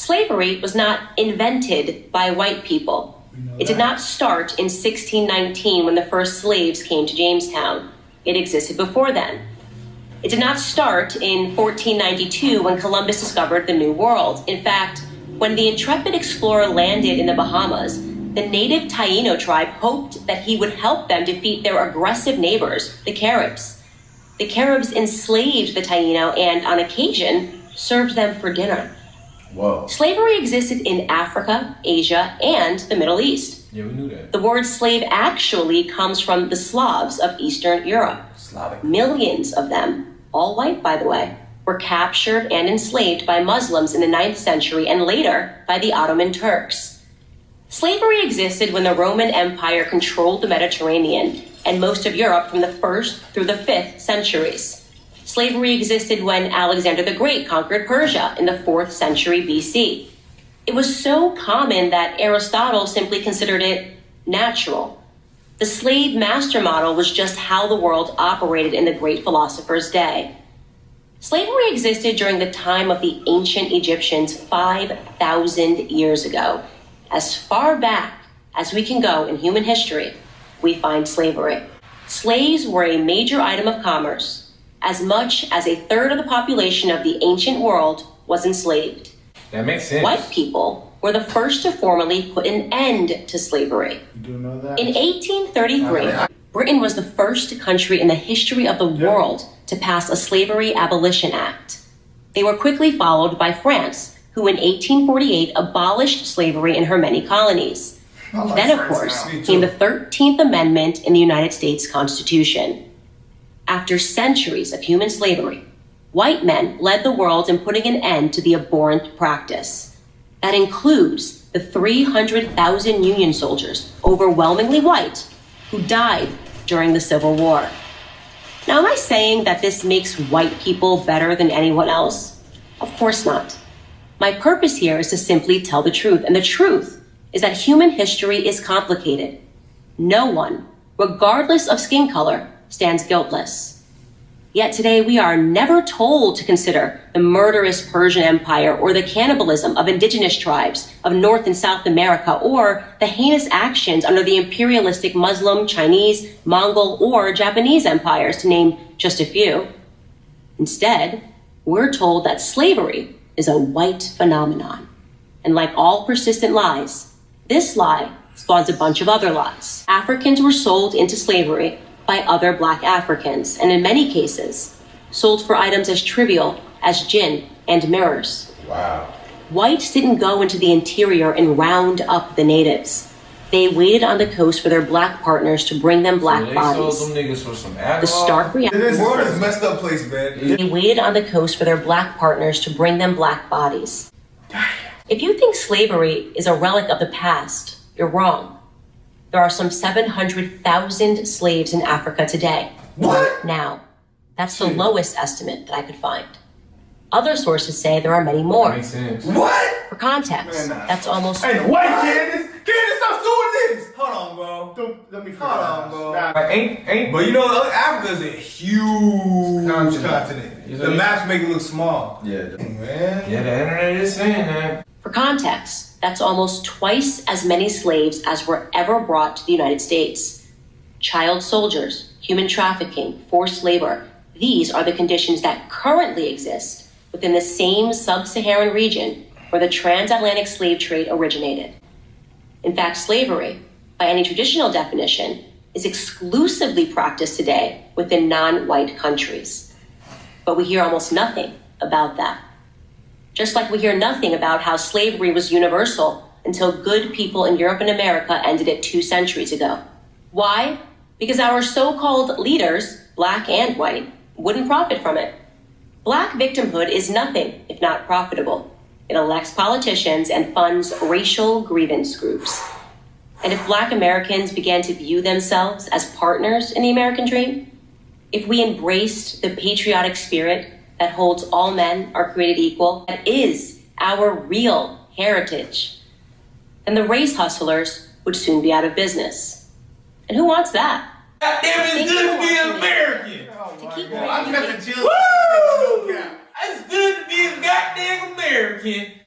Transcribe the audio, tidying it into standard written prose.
Slavery was not invented by white people. It did not start in 1619 when the first slaves came to Jamestown. It existed before then. It did not start in 1492 when Columbus discovered the New World. In fact, when the intrepid explorer landed in the Bahamas, the native Taino tribe hoped that he would help them defeat their aggressive neighbors, the Caribs. The Caribs enslaved the Taino and, on occasion, served them for dinner. Whoa. Slavery existed in Africa, Asia, and the Middle East. Yeah, we knew that. The word slave actually comes from the Slavs of Eastern Europe. Slavic. Millions of them, all white by the way, were captured and enslaved by Muslims in the 9th century and later by the Ottoman Turks. Slavery existed when the Roman Empire controlled the Mediterranean and most of Europe from the 1st through the 5th centuries. Slavery existed when Alexander the Great conquered Persia in the 4th century BC. It was so common that Aristotle simply considered it natural. The slave master model was just how the world operated in the great philosopher's day. Slavery existed during the time of the ancient Egyptians 5,000 years ago. As far back as we can go in human history, we find slavery. Slaves were a major item of commerce. As much as a third of the population of the ancient world was enslaved. That makes sense. White people were the first to formally put an end to slavery. You do know that? In 1833, Britain was the first country in the history of the world to pass a Slavery Abolition Act. They were quickly followed by France, who in 1848 abolished slavery in her many colonies. Then, of course, came the 13th Amendment in the United States Constitution. After centuries of human slavery, white men led the world in putting an end to the abhorrent practice. That includes the 300,000 Union soldiers, overwhelmingly white, who died during the Civil War. Now, am I saying that this makes white people better than anyone else? Of course not. My purpose here is to simply tell the truth, and the truth is that human history is complicated. No one, regardless of skin color, stands guiltless. Yet today we are never told to consider the murderous Persian Empire or the cannibalism of indigenous tribes of North and South America or the heinous actions under the imperialistic Muslim, Chinese, Mongol, or Japanese empires, to name just a few. Instead, we're told that slavery is a white phenomenon. And like all persistent lies, this lie spawns a bunch of other lies. Africans were sold into slavery by other Black Africans, and in many cases, sold for items as trivial as gin and mirrors. Wow. Whites didn't go into the interior and round up the natives. They waited on the coast for their Black partners to bring them Black bodies. Sold them niggas for some alcohol. The stark reality. This world is a messed up place, man. They waited on the coast for their Black partners to bring them Black bodies. If you think slavery is a relic of the past, you're wrong. There are some 700,000 slaves in Africa today. What? Now, that's the lowest estimate that I could find. Other sources say there are many more. That makes sense. What? For context, that's almost... Hey, wait, Candace! Candace, stop doing this! Hold on, bro. Let me Hold on, bro. Like, ain't. But you know, Africa is a huge continent. Is The it? maps make it look small. Yeah. Man. Yeah, the internet is saying that. For context, that's almost twice as many slaves as were ever brought to the United States. Child soldiers, human trafficking, forced labor, these are the conditions that currently exist within the same sub-Saharan region where the transatlantic slave trade originated. In fact, slavery, by any traditional definition, is exclusively practiced today within non-white countries. But we hear almost nothing about that. Just like we hear nothing about how slavery was universal until good people in Europe and America ended it 2 centuries ago. Why? Because our so-called leaders, Black and white, wouldn't profit from it. Black victimhood is nothing if not profitable. It elects politicians and funds racial grievance groups. And if Black Americans began to view themselves as partners in the American dream, if we embraced the patriotic spirit that holds all men are created equal, that is our real heritage, then the race hustlers would soon be out of business. And who wants that? Goddamn, it's good to be an American. To keep I got the chills. Woo! It's good to be a goddamn American.